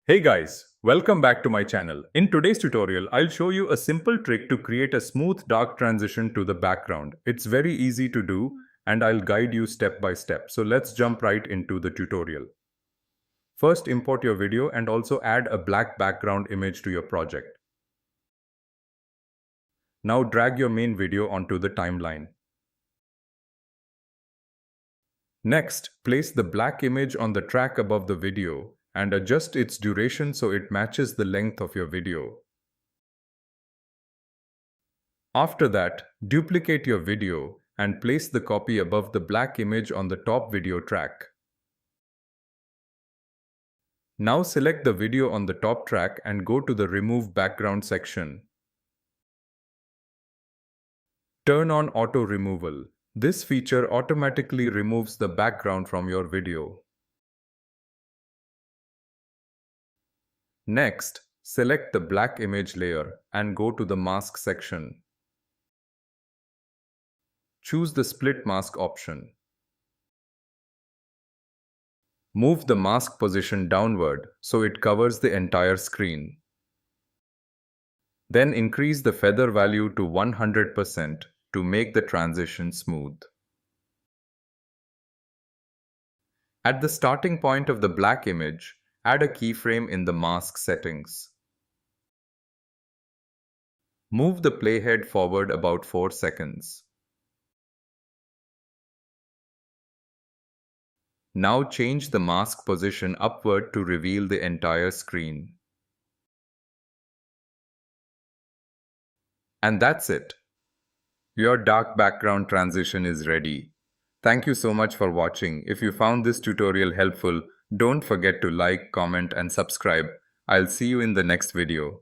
Hey guys, welcome back to my channel. In today's tutorial, I'll show you a simple trick to create a smooth dark transition to the background. It's very easy to do and I'll guide you step by step. So let's jump right into the tutorial. First, import your video and also add a black background image to your project. Now drag your main video onto the timeline. Next, place the black image on the track above the video and adjust its duration so it matches the length of your video. After that, duplicate your video and place the copy above the black image on the top video track. Now select the video on the top track and go to the Remove Background section. Turn on Auto Removal. This feature automatically removes the background from your video. Next, select the black image layer and go to the Mask section. Choose the Split Mask option. Move the mask position downward so it covers the entire screen. Then increase the feather value to 100% to make the transition smooth. At the starting point of the black image, add a keyframe in the mask settings. Move the playhead forward about 4 seconds. Now change the mask position upward to reveal the entire screen. And that's it. Your dark background transition is ready. Thank you so much for watching. If you found this tutorial helpful, don't forget to like, comment and subscribe. I'll see you in the next video.